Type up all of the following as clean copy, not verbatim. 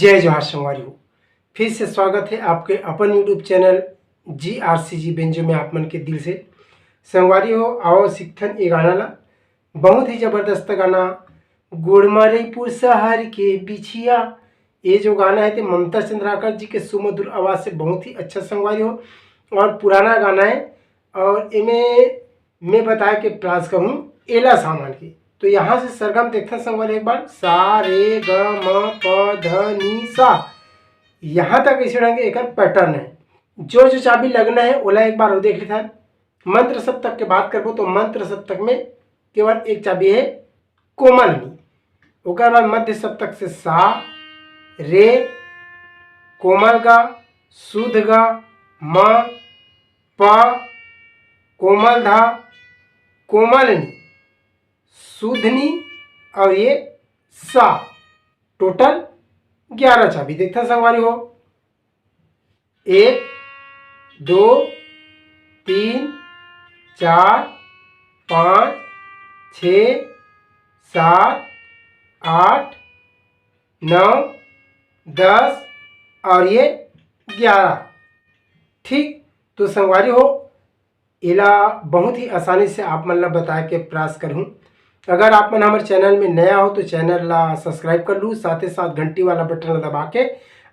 जय जोहार संगवारी हो। फिर से स्वागत है आपके अपन यूट्यूब चैनल GRCG बेंजो में आप मन के दिल से संगवारी हो। आओ सीखथन ये गाना ला, बहुत ही ज़बरदस्त गाना गुड़मरीपुर शहर के बिछिया। ये जो गाना है तो ममता चंद्राकर जी के सुमधुर आवाज़ से बहुत ही अच्छा संगवारी हो और पुराना गाना है। और इमें मैं बताया कि प्रास कहूँ एला सामान की। तो यहाँ से सरगम देखते संगवारी एक बार सा रे ग म प ध नि सा, यहाँ तक इसे ढंग एक पैटर्न है। जो जो चाबी लगना है ओला एक बार देख लेता है। मंत्र सप्तक के बात करबो तो मंत्र सप्तक में केवल एक चाबी है कोमल नी। ओकर बाद मध्य सप्तक से सा रे कोमल गा शुद्ध गा म प कोमल धा कोमल नी शुद्धनी और ये सा, टोटल 11 चाबी देखते संगवारी हो। 1 2 3 4 5 6 7 8 9 10 और ये 11। ठीक, तो संगवारी हो इला बहुत ही आसानी से आप मन ला बताए के प्रयास करूँ। अगर आप मन हमारे चैनल में नया हो तो चैनल ला सब्सक्राइब कर लूँ, साथ ही साथ घंटी वाला बटन ला दबा के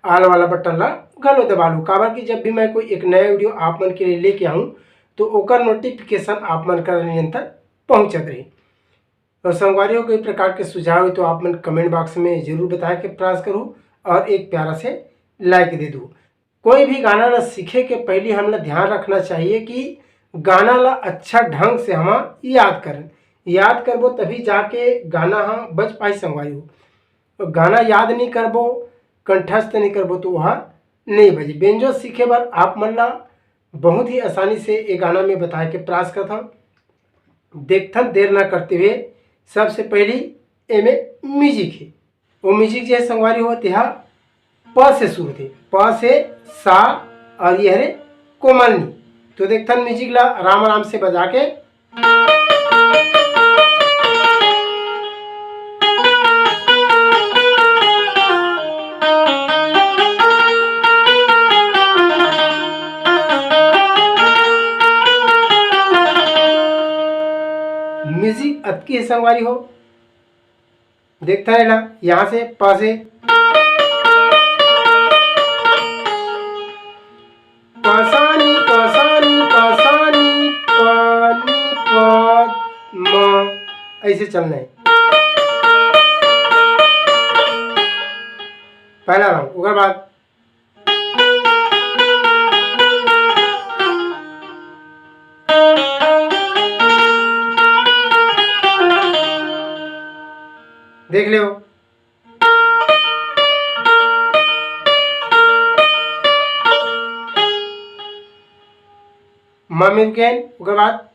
आल वाला बटन ला घलो दबा लूँ। काबर कि जब भी मैं कोई एक नया वीडियो आप मन के लिए लेके आऊँ तो ओकर नोटिफिकेशन आप मन का निरंतर पहुँचत रही। और संगवारी हो कोई प्रकार के सुझाव हो तो आप मन कमेंट बॉक्स में जरूर बताए के प्रयास करूँ और एक प्यारा से लाइक दे दूँ। कोई भी गाना ला सीखे के पहले हमला ध्यान रखना चाहिए कि गाना ला अच्छा ढंग से हम याद करें। याद करबो तभी जाके गाना हम बज पाई संगवारी हो। तो गाना याद नहीं करबो, कंठस्थ नहीं करबो तो वह नहीं बजे। बेंजो सीखे बार आप मन ला बहुत ही आसानी से ये गाना में बताए के प्रयास करता हूँ। देखथन देर ना करते हुए सबसे पहली एमे म्यूजिक है। वो म्यूजिक जो है संगवारी हो तेहा प से शुरू थे, प से सा और यह रे कोमलनी। तो देखथन म्यूजिक ला आराम आराम से बजा के म्यूजिक अतकी है संगवारी हो। देखता है ना यहाँ से प से पसानी पसानी पसानी पानी पद म, ऐसे चलना है पहला राउंड। उसके बाद देख लो ममिन, उसके बाद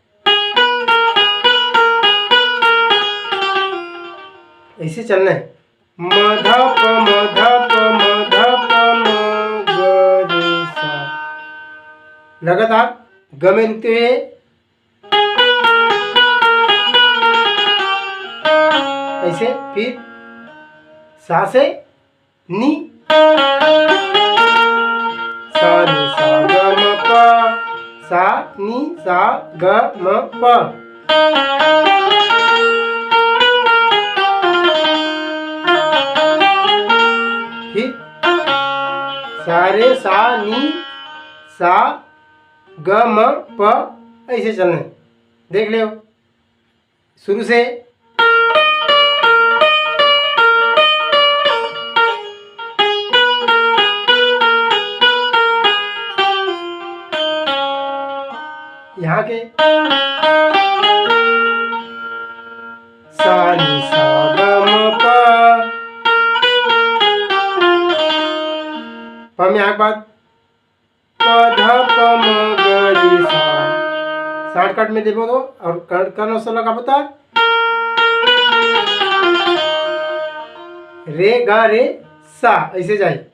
ऐसे चलना है मधा प मधा प मधा प म ग रे सा। लगातार ग में रुकते हुए ऐसे, फिर सा से नी सा नी सा ग म प, सा नी सा ग म प। फिर सा रे सा नी सा ग म प, ऐसे चलना है। देख लो शुरू से यहाँ के सा नी सा ग म प, प में आगे बाद प ध प म ग रे सा। शॉर्टकट में देखो तो और करना सा लगा पता रे गा रे सा, ऐसे जाए।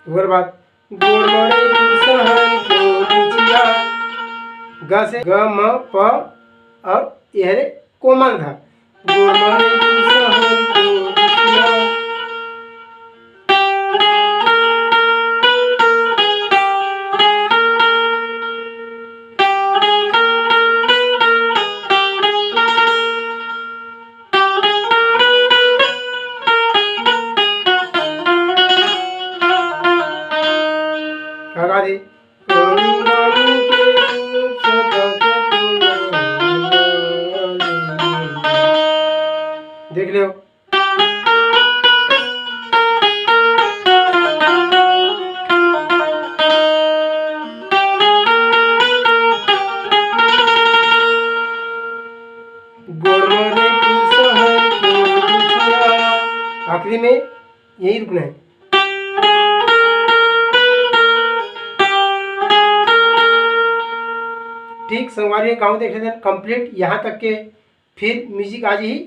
उसके बाद गुड़मरीपुर शहर के बिछिया ग से ग म प और यह रे कोमल धा। गोड़ मारे तू सहर को बिटिया। गा दे देख लो। आखिरी में यही रुकना है। ठीक संगवारी गाँव देख लेते हैं कंप्लीट यहाँ तक के। फिर म्यूजिक आज ही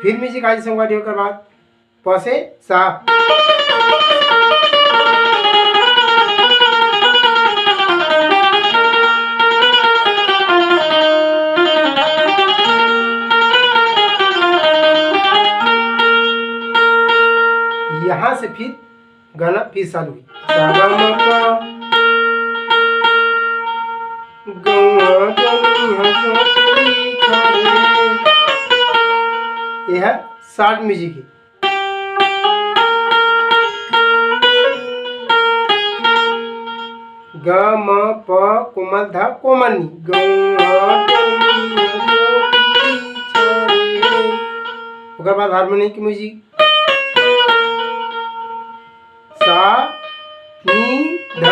फिर म्यूजिक आज संगवारी होकर बाद प से सा। यहाँ से फिर गाना फिर चालू हुई। यह शार्ट म्यूजिक है। ग म प कोमल धा कोमल नी ओकर बाद हारमोनियम की म्यूजिक सा नी ध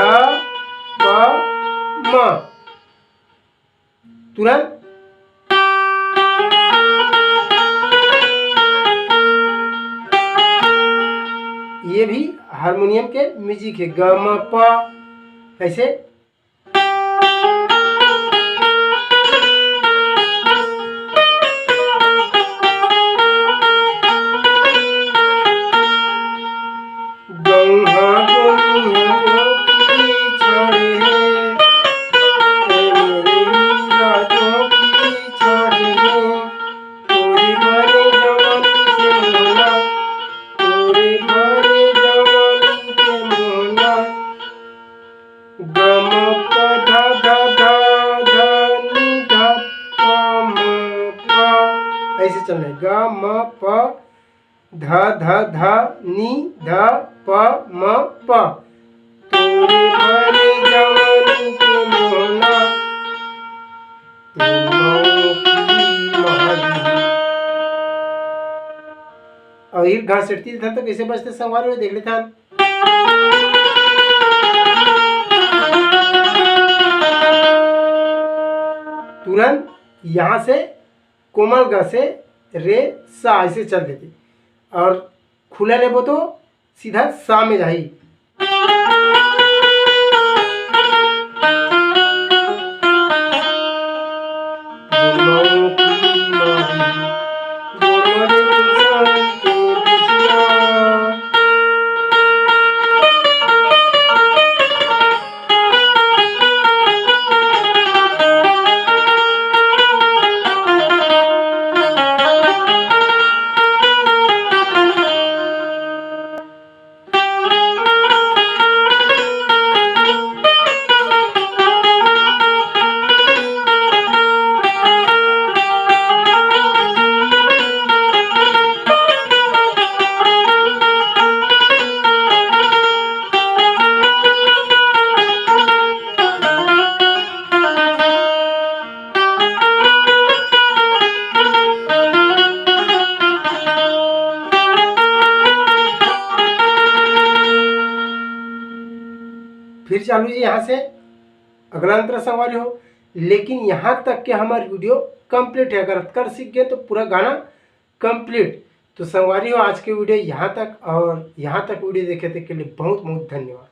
प म तुरंत ये भी हारमोनियम के म्यूजिक है। ग म प ऐसे ऐसे चल रहा है। ग म प ध ध ध नी ध प म प तोरे भरे जवानी के मोहना और ये घास चढ़ती था तो कैसे बजते संगवारी में देख लेते हैं। तुरंत यहाँ से कोमल ग से रे सा ऐसे चल देते और खुला लेबो तो सीधा सा में जाही। चालू जी यहाँ से अगला अंतरा संगवारी हो। लेकिन यहाँ तक के हमारी वीडियो कंप्लीट है, अगर कर सीख गए तो पूरा गाना कंप्लीट। तो संगवारी हो आज के वीडियो यहाँ तक, और यहाँ तक वीडियो देखे थे के लिए बहुत बहुत धन्यवाद।